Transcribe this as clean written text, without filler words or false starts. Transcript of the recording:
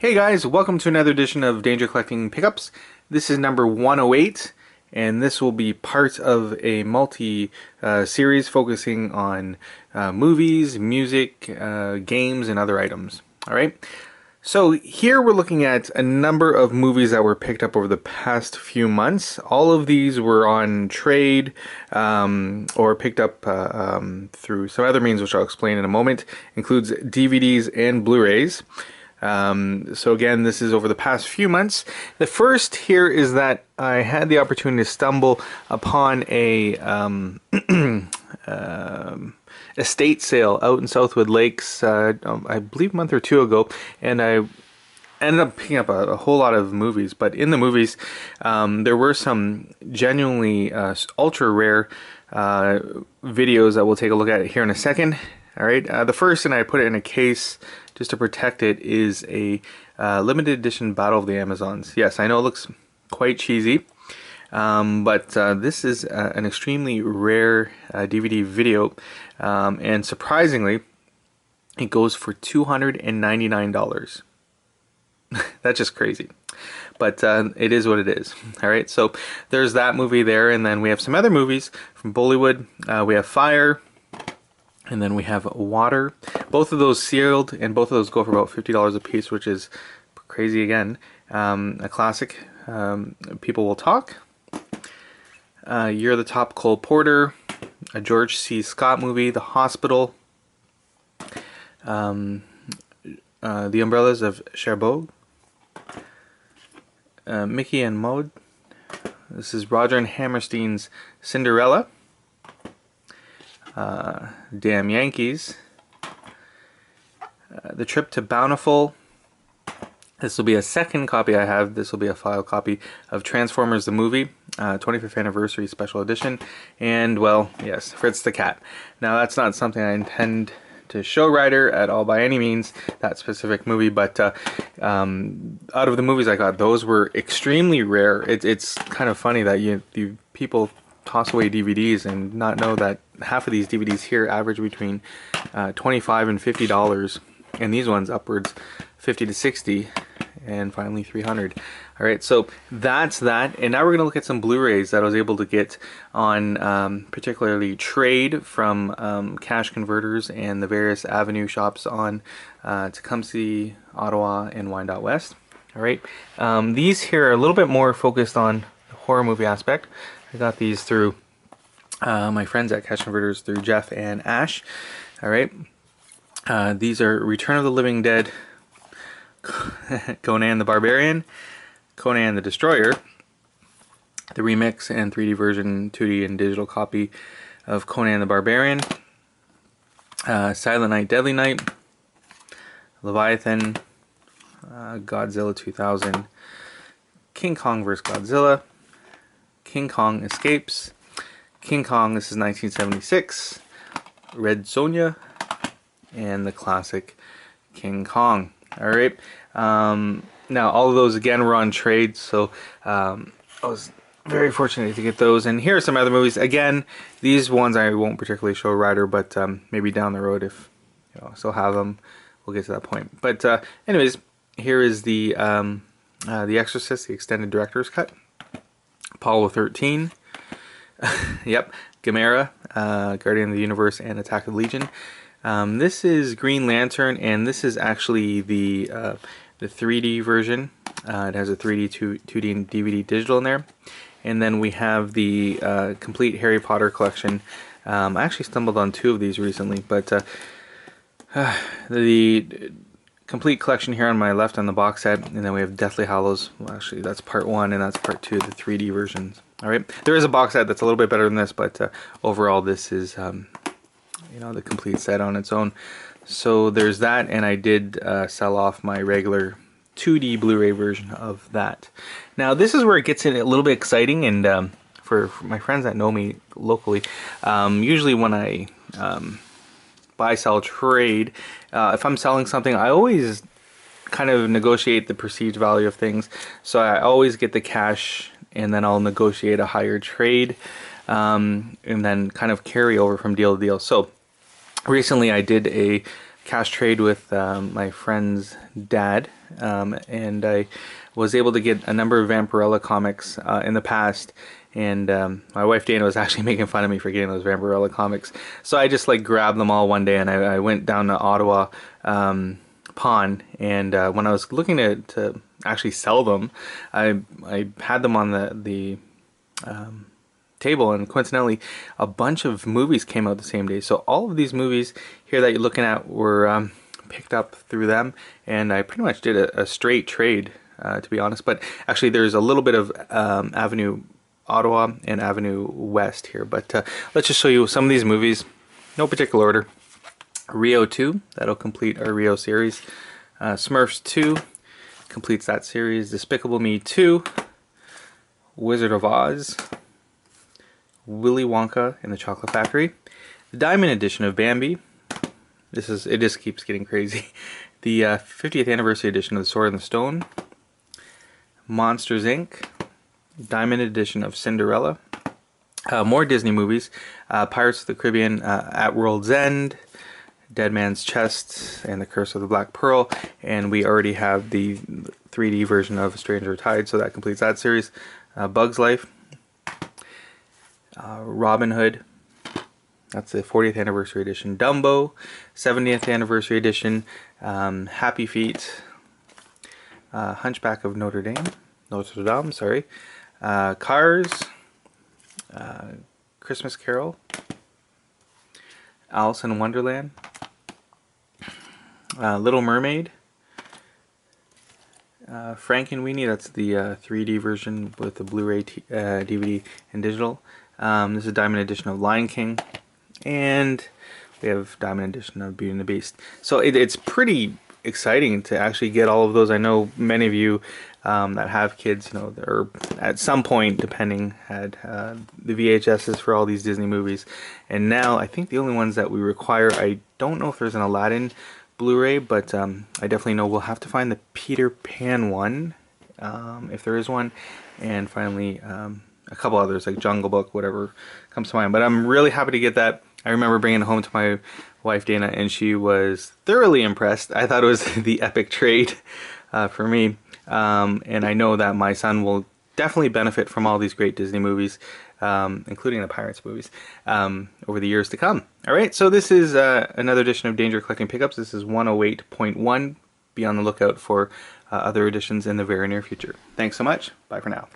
Hey guys, welcome to another edition of Danjer Collecting Pickups. This is number 108, and this will be part of a multi-series focusing on movies, music, games, and other items. Alright, so here we're looking at a number of movies that were picked up over the past few months. All of these were on trade or picked up through some other means, which I'll explain in a moment. Includes DVDs and Blu-rays. So again, this is over the past few months. The first here is that I had the opportunity to stumble upon a estate sale out in Southwood Lakes, I believe a month or two ago, and I ended up picking up a whole lot of movies. But in the movies, there were some genuinely ultra rare videos that we'll take a look at here in a second. All right, the first, and I put it in a case just to protect it, is a limited edition Battle of the Amazons. Yes, I know it looks quite cheesy, but this is an extremely rare DVD video, and surprisingly, it goes for $299. That's just crazy. But it is what it is. All right, so there's that movie there, and then we have some other movies from Bollywood. We have Fire. And then we have Water. Both of those sealed, and both of those go for about $50 a piece, which is crazy again. A classic, People Will Talk. You're the Top, Cole Porter. A George C. Scott movie, The Hospital. The Umbrellas of Cherbourg. Mickey and Maud. This is Roger and Hammerstein's Cinderella. Damn Yankees. The Trip to Bountiful. This will be a second copy I have. This will be a file copy of Transformers the movie, 25th anniversary special edition. And, well, yes, Fritz the Cat. Now, that's not something I intend to show Ryder at all by any means, that specific movie, but out of the movies I got, those were extremely rare. It's kind of funny that you people toss away DVDs and not know that half of these DVDs here average between $25 and $50, and these ones upwards $50 to $60, and finally $300. All right, so that's that, and now we're going to look at some Blu-rays that I was able to get on particularly trade from cash converters and the various Avenue shops on Tecumseh, Ottawa, and Wyandotte. All right, these here are a little bit more focused on the horror movie aspect. I got these through my friends at Cash Converters, through Jeff and Ash. All right, these are Return of the Living Dead, Conan the Barbarian, Conan the Destroyer, the remix and 3D version, 2D and digital copy of Conan the Barbarian, Silent Night, Deadly Night, Leviathan, Godzilla 2000, King Kong vs. Godzilla, King Kong Escapes, King Kong, this is 1976, Red Sonja, and the classic King Kong. All right. Now, all of those, again, were on trade, so I was very fortunate to get those. And here are some other movies. Again, these ones I won't particularly show Ryder, but maybe down the road, if I still have them, we'll get to that point. But anyways, here is the Exorcist, the extended director's cut. Apollo 13, yep, Gamera, Guardian of the Universe, and Attack of the Legion. This is Green Lantern, and this is actually the 3D version. It has a 3D, 2D, and DVD digital in there. And then we have the complete Harry Potter collection. I actually stumbled on two of these recently, but the complete collection here on my left on the box set, and then we have Deathly Hallows. Well, actually, that's part 1, and that's part 2, the 3D versions. All right, there is a box set that's a little bit better than this, but overall, this is the complete set on its own. So there's that, and I did sell off my regular 2D Blu-ray version of that. Now, this is where it gets a little bit exciting, and for my friends that know me locally, usually when I buy, sell, trade, if I'm selling something, I always kind of negotiate the perceived value of things. So I always get the cash, and then I'll negotiate a higher trade, and then kind of carry over from deal to deal. So recently I did a cash trade with my friend's dad, and I was able to get a number of Vampirella comics in the past. And my wife Dana was actually making fun of me for getting those Vampirella comics. So I just like grabbed them all one day, and I went down to Ottawa Pawn, and when I was looking to actually sell them, I had them on the table, and coincidentally a bunch of movies came out the same day. So all of these movies here that you're looking at were picked up through them, and I pretty much did a straight trade, to be honest. But actually there's a little bit of Avenue Ottawa and Avenue West here, but let's just show you some of these movies, no particular order. Rio 2, that'll complete our Rio series. Smurfs 2 completes that series. Despicable Me 2, Wizard of Oz, Willy Wonka and the Chocolate Factory, the Diamond Edition of Bambi. It just keeps getting crazy. The 50th anniversary edition of The Sword and the Stone, Monsters Inc., Diamond Edition of Cinderella, more Disney movies, Pirates of the Caribbean, At World's End, Dead Man's Chest, and The Curse of the Black Pearl, and we already have the 3D version of A Stranger Tide, so that completes that series. Bug's Life, Robin Hood, that's the 40th anniversary edition. Dumbo, 70th anniversary edition. Happy Feet, Hunchback of Notre Dame, sorry. Cars, Christmas Carol, Alice in Wonderland, Little Mermaid, Frankenweenie, that's the 3D version with the Blu-ray, DVD, and digital. This is a Diamond Edition of Lion King, and we have Diamond Edition of Beauty and the Beast. So it's pretty exciting to actually get all of those. I know many of you that have kids, you know, or at some point, depending, had the VHSs for all these Disney movies. And now I think the only ones that we require, I don't know if there's an Aladdin Blu-ray, but I definitely know we'll have to find the Peter Pan one, if there is one, and finally a couple others like Jungle Book, whatever comes to mind. But I'm really happy to get that. I remember bringing it home to my wife Dana, and she was thoroughly impressed. I thought it was the epic trade for me, and I know that my son will definitely benefit from all these great Disney movies, including the Pirates movies, over the years to come. Alright, so this is another edition of Danjer Collecting Pickups. This is 108.1. Be on the lookout for other editions in the very near future. Thanks so much. Bye for now.